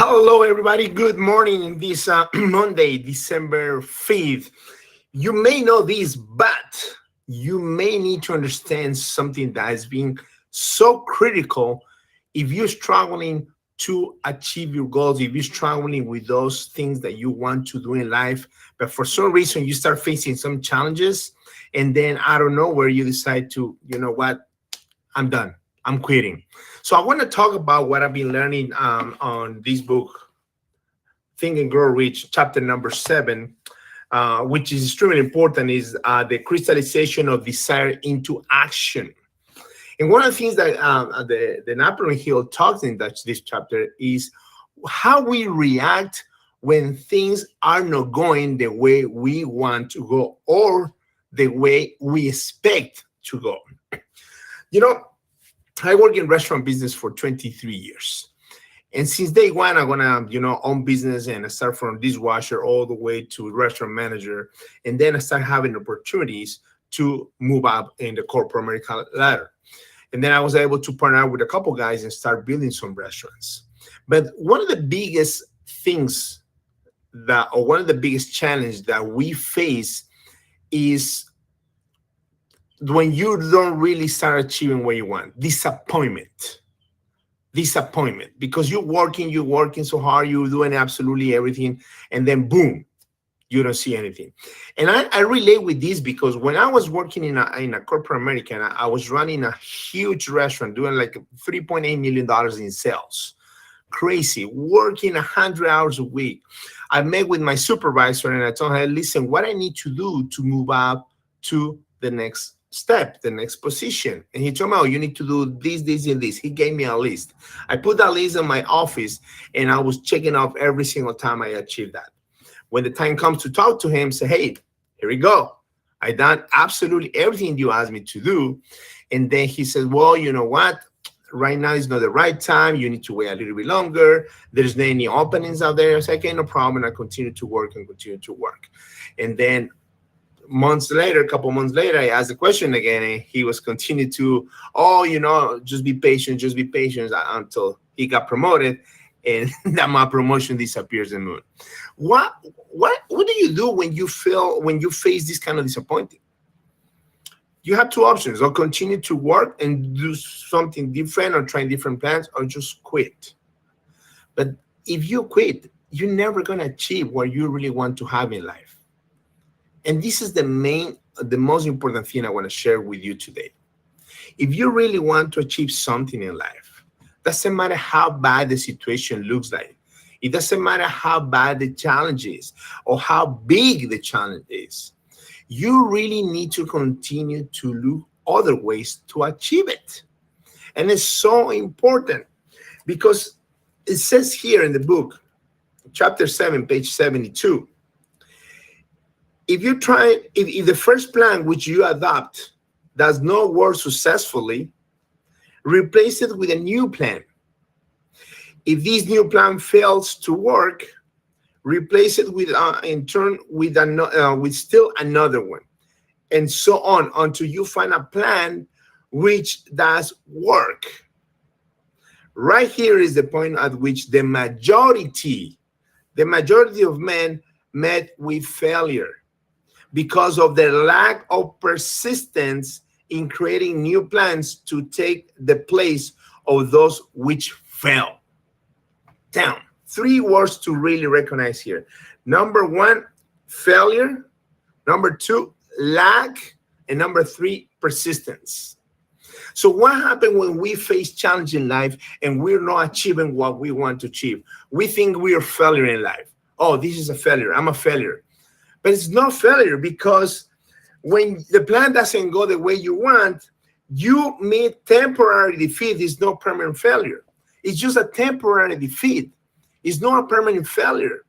Hello, everybody. Good morning. This Monday, December 5th. You may know this, but you may need to understand something that has been so critical if you're struggling to achieve your goals, if you're struggling with those things that you want to do in life, but for some reason you start facing some challenges, and then out of nowhere you decide to, you know what, I'm done. I'm quitting. So I want to talk about what I've been learning on this book, Think and Grow Rich, chapter number 7, which is extremely important, is the crystallization of desire into action. And one of the things that the Napoleon Hill talks in this chapter is how we react when things are not going the way we want to go or the way we expect to go. You know, I work in restaurant business for 23 years. And since day one, I'm gonna, own business, and I start from dishwasher all the way to restaurant manager. And then I start having opportunities to move up in the corporate American ladder. And then I was able to partner with a couple guys and start building some restaurants. But one of the biggest things one of the biggest challenges that we face is when you don't really start achieving what you want. Disappointment, because you're working so hard, you're doing absolutely everything, and then boom, you don't see anything. And I relate with this because when I was working in a corporate America, I was running a huge restaurant doing like $3.8 million in sales. Crazy, working 100 hours a week. I met with my supervisor and I told her, listen, what I need to do to move up to the next step, the next position. And he told me, oh, you need to do this, this, and this. He gave me a list. I put that list in my office and I was checking off every single time I achieved that. When the time comes to talk to him, say, hey, here we go. I done absolutely everything you asked me to do. And then he said, well, you know what? Right now is not the right time. You need to wait a little bit longer. There's not any openings out there. I said, okay, no problem. I continue to work. And then a couple months later, I asked the question again, and he was continuing to, just be patient until he got promoted, and that my promotion disappears in the moon. What do you do when you face this kind of disappointing? You have two options: or continue to work and do something different, or try different plans, or just quit. But if you quit, you're never going to achieve what you really want to have in life. And this is the most important thing I want to share with you today. If you really want to achieve something in life, doesn't matter how bad the situation looks like. It doesn't matter how bad the challenge is or how big the challenge is. You really need to continue to look other ways to achieve it. And it's so important because it says here in the book, chapter 7, page 72, if the first plan which you adopt does not work successfully, replace it with a new plan. If this new plan fails to work, replace it with still another one, and so on until you find a plan which does work. Right here is the point at which the majority of men met with failure, because of their lack of persistence in creating new plans to take the place of those which fell down. 3 words to really recognize here. Number 1, failure. Number 2, lack. And number 3, persistence. So what happens when we face challenge in life and we're not achieving what we want to achieve? We think we are failure in life. Oh, this is a failure. I'm a failure. But it's not failure, because when the plan doesn't go the way you want, you meet temporary defeat. It's not permanent failure. It's just a temporary defeat. It's not a permanent failure.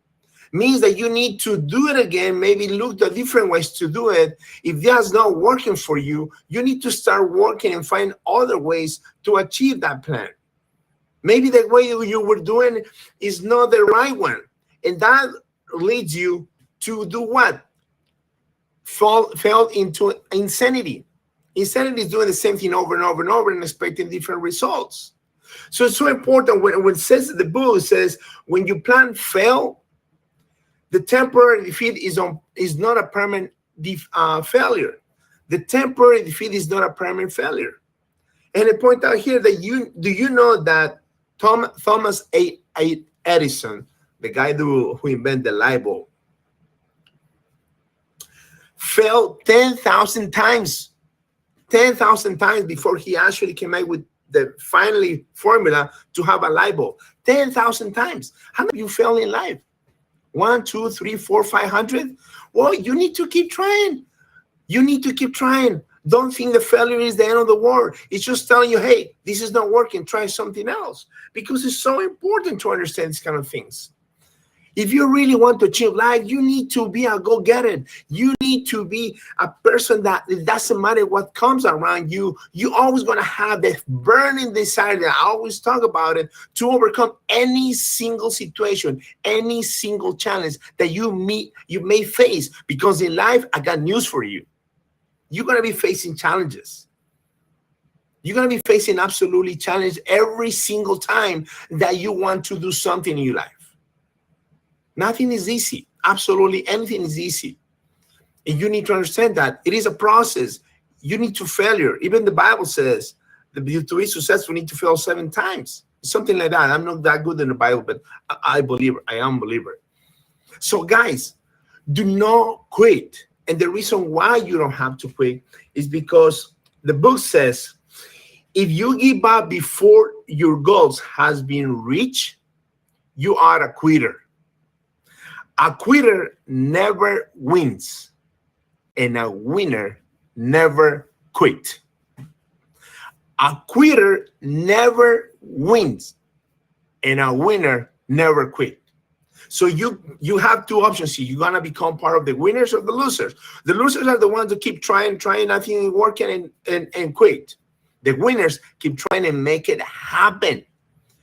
It means that you need to do it again, maybe look at different ways to do it. If that's not working for you, you need to start working and find other ways to achieve that plan. Maybe the way you were doing is not the right one. And that leads you to do what? Fell into insanity. Insanity is doing the same thing over and over and over and expecting different results. So it's so important when it says the book, it says when your plan fail, the temporary defeat is not a permanent failure. The temporary defeat is not a permanent failure. And I point out here that you know that Thomas Edison, the guy who invented the light bulb, failed 10,000 times. 10,000 times before he actually came out with the finally formula to have a light bulb. 10,000 times. How many of you fail in life? 1, 2, 3, 4, 500? Well, you need to keep trying. You need to keep trying. Don't think the failure is the end of the world. It's just telling you, hey, this is not working. Try something else. Because it's so important to understand these kind of things. If you really want to achieve life, you need to be a go-getter. You need to be a person that it doesn't matter what comes around you. You're always going to have that burning desire that I always talk about it to overcome any single situation, any single challenge that you may face. Because in life, I got news for you. You're going to be facing challenges. You're going to be facing absolutely challenge every single time that you want to do something in your life. Nothing is easy. Absolutely anything is easy. And you need to understand that it is a process. You need to failure. Even the Bible says that to be successful, you need to fail 7 times. Something like that. I'm not that good in the Bible, but I believe, I am a believer. So guys, do not quit. And the reason why you don't have to quit is because the book says, if you give up before your goals has been reached, you are a quitter. A quitter never wins, and a winner never quit. A quitter never wins, and a winner never quit. So you have 2 options here. You're going to become part of the winners or the losers. The losers are the ones who keep trying, nothing is working, and quit. The winners keep trying to make it happen.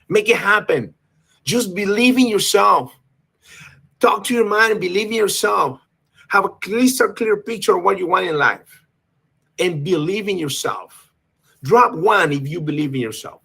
Make it happen. Just believe in yourself. Talk to your mind and believe in yourself. Have a crystal clear picture of what you want in life. And believe in yourself. Drop 1 if you believe in yourself.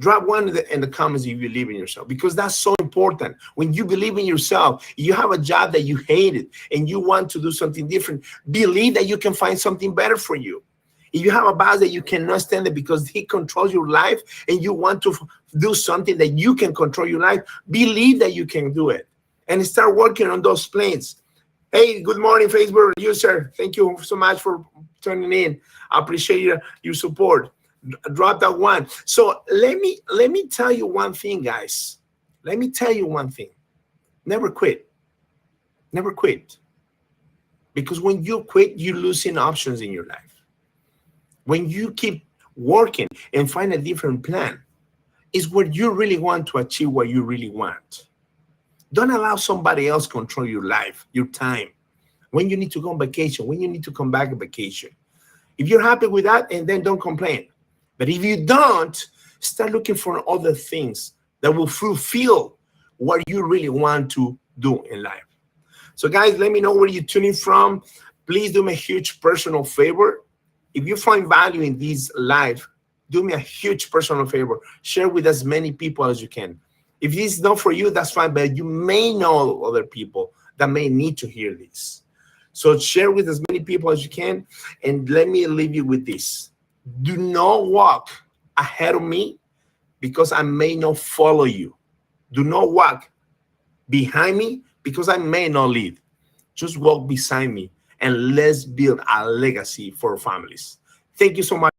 Drop 1 in the comments if you believe in yourself. Because that's so important. When you believe in yourself, you have a job that you hated and you want to do something different. Believe that you can find something better for you. If you have a boss that you cannot stand it because he controls your life and you want to do something that you can control your life, believe that you can do it and start working on those plans. Hey, good morning, Facebook user. Thank you so much for tuning in. I appreciate your support. Drop that 1. So let me tell you one thing, guys. Let me tell you one thing. Never quit. Never quit. Because when you quit, you're losing options in your life. When you keep working and find a different plan, is where you really want to achieve what you really want. Don't allow somebody else control your life, your time. When you need to go on vacation, when you need to come back on vacation. If you're happy with that, and then don't complain. But if you don't, start looking for other things that will fulfill what you really want to do in life. So guys, let me know where you're tuning from. Please do me a huge personal favor. If you find value in this live, do me a huge personal favor. Share with as many people as you can. If this is not for you, that's fine, but you may know other people that may need to hear this. So share with as many people as you can, and let me leave you with this. Do not walk ahead of me because I may not follow you. Do not walk behind me because I may not lead. Just walk beside me. And let's build a legacy for our families. Thank you so much.